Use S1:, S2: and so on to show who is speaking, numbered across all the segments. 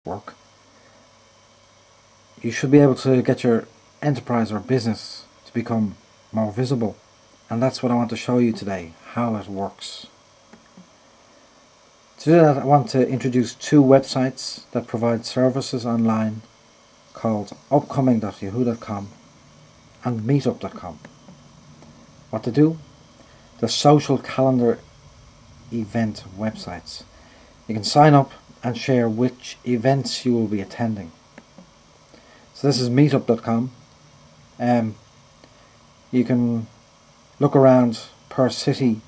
S1: work, you should be able to get your enterprise or business to become more visible. And that's what I want to show you today, how it works. To do that, I want to introduce two websites that provide services online called upcoming.yahoo.com and meetup.com. What to do? They're social calendar event websites. You can sign up and share which events you will be attending. So this is meetup.com. You can look around per city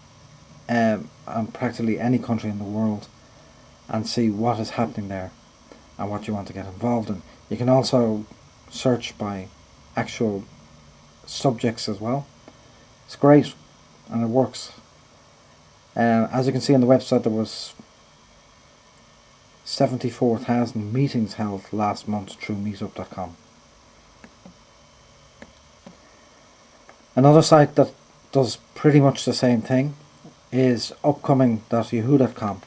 S1: and practically any country in the world and see what is happening there and what you want to get involved in. You can also search by actual subjects as well. It's great and it works. As you can see on the website, there was 74,000 meetings held last month through meetup.com. Another site that does pretty much the same thing is upcoming.yahoo.com.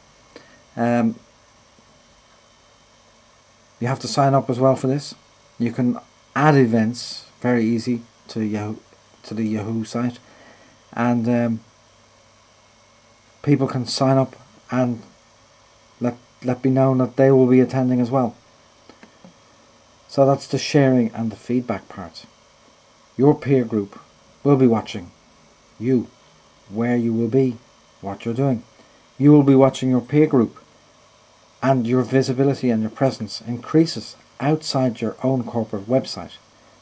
S1: You have to sign up as well for this. You can add events, very easy, to the Yahoo site, and people can sign up and let be known that they will be attending as well. So that's the sharing and the feedback part. Your peer group will be watching you, where you will be, what you're doing. You will be watching your peer group, and your visibility and your presence increases outside your own corporate website,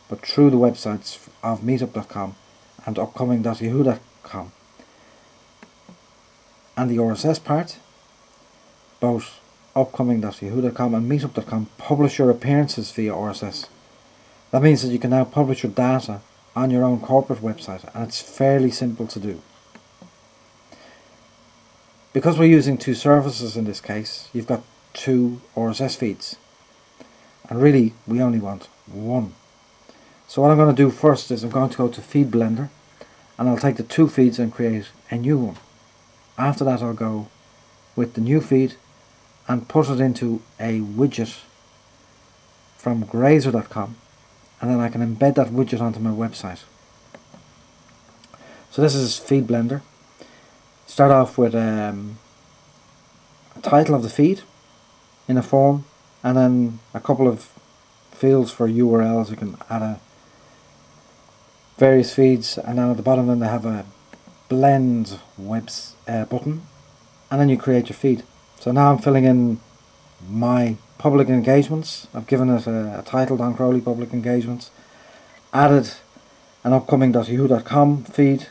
S1: but through the websites of meetup.com and upcoming.yahoo.com. And the RSS part, both upcoming.yahoo.com and meetup.com publish your appearances via RSS. That means that you can now publish your data on your own corporate website, and it's fairly simple to do. Because we're using two services in this case, you've got two RSS feeds, and really we only want one. So what I'm going to do first is I'm going to go to Feed Blender, and I'll take the two feeds and create a new one. After that, I'll go with the new feed and put it into a widget from Grazr.com, and then I can embed that widget onto my website. So this is Feed Blender. Start off with a title of the feed in a form, and then a couple of fields for URLs. You can add various feeds, and then at the bottom then they have a blend webs button, and then you create your feed. So now I'm filling in my public engagements. I've given it a title, Don Crowley Public Engagements, added an upcoming.yahoo.com feed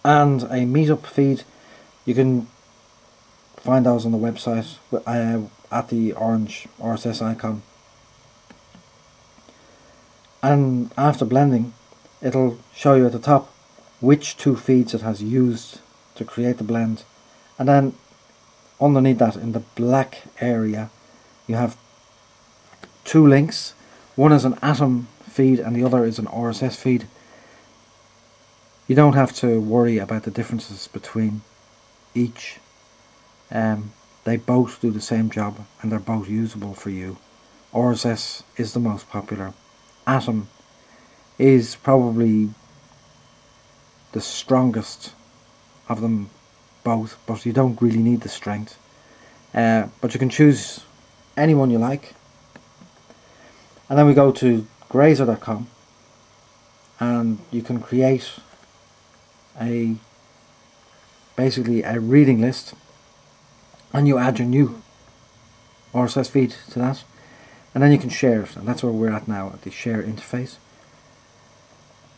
S1: and a meetup feed. You can find those on the website at the orange RSS icon. And after blending, it'll show you at the top which two feeds it has used to create the blend. And then underneath that, in the black area, you have two links. One is an Atom feed and the other is an RSS feed. You don't have to worry about the differences between each. They both do the same job and they're both usable for you. RSS is the most popular. Atom is probably the strongest of them both, but you don't really need the strength. But you can choose any one you like. And then we go to Grazr.com, and you can create basically a reading list, and you add your new RSS feed to that, and then you can share it, and that's where we're at now, at the share interface.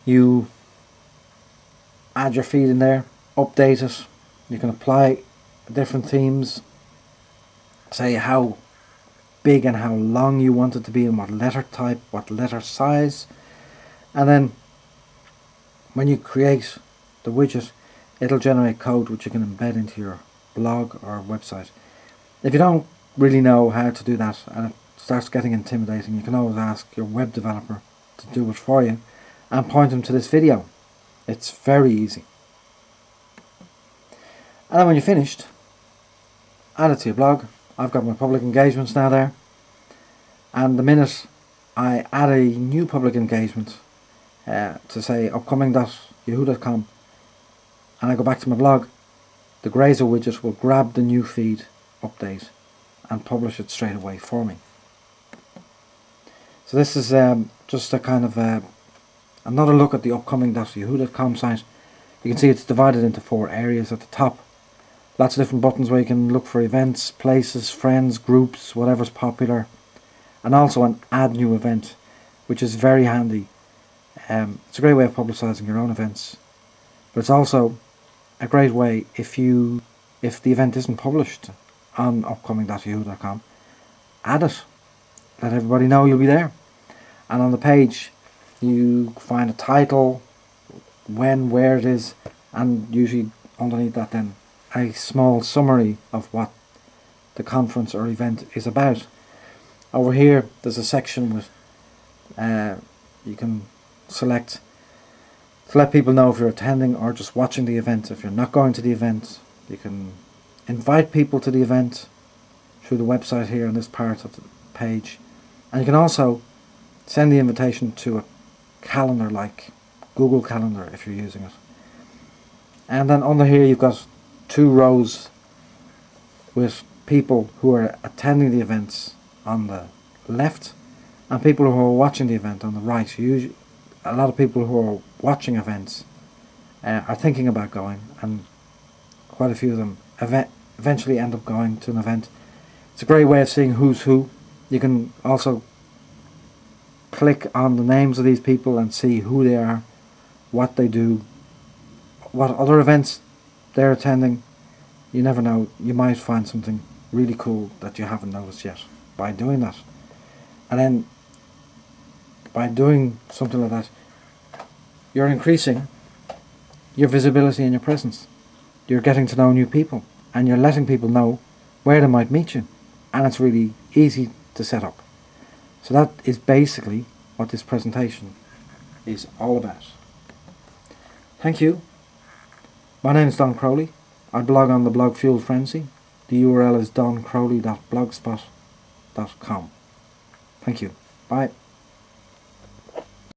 S1: You add your feed in there, update it. You can apply different themes, say how big and how long you want it to be, and what letter type, what letter size, and then when you create the widget, it'll generate code which you can embed into your blog or website. If you don't really know how to do that and it starts getting intimidating, you can always ask your web developer to do it for you and point them to this video. It's very easy. And then when you're finished, add it to your blog, I've got my public engagements now there, and the minute I add a new public engagement to say upcoming.yahoo.com, and I go back to my blog, the Grazr widget will grab the new feed update and publish it straight away for me. So this is just a kind of another look at the upcoming.yahoo.com site. You can see it's divided into 4 areas at the top. Lots of different buttons where you can look for events, places, friends, groups, whatever's popular. And also an add new event, which is very handy. It's a great way of publicising your own events. But it's also a great way if the event isn't published on upcoming.yahoo.com, add it. Let everybody know you'll be there. And on the page you find a title, when, where it is, and usually underneath that then a small summary of what the conference or event is about. Over here there's a section with you can select to let people know if you're attending or just watching the event. If you're not going to the event, you can invite people to the event through the website here on this part of the page, and you can also send the invitation to a calendar like Google Calendar if you're using it. And then under here you've got 2 rows with people who are attending the events on the left and people who are watching the event on the right. Usually, a lot of people who are watching events are thinking about going, and quite a few of them eventually end up going to an event. It's a great way of seeing who's who. You can also click on the names of these people and see who they are, what they do, what other events they're attending. You never know, you might find something really cool that you haven't noticed yet by doing that. And then by doing something like that, you're increasing your visibility and your presence. You're getting to know new people, and you're letting people know where they might meet you, and it's really easy to set up. So that is basically what this presentation is all about. Thank you. My name is Don Crowley. I blog on the blog Fuel Frenzy. The URL is doncrowley.blogspot.com. Thank you. Bye.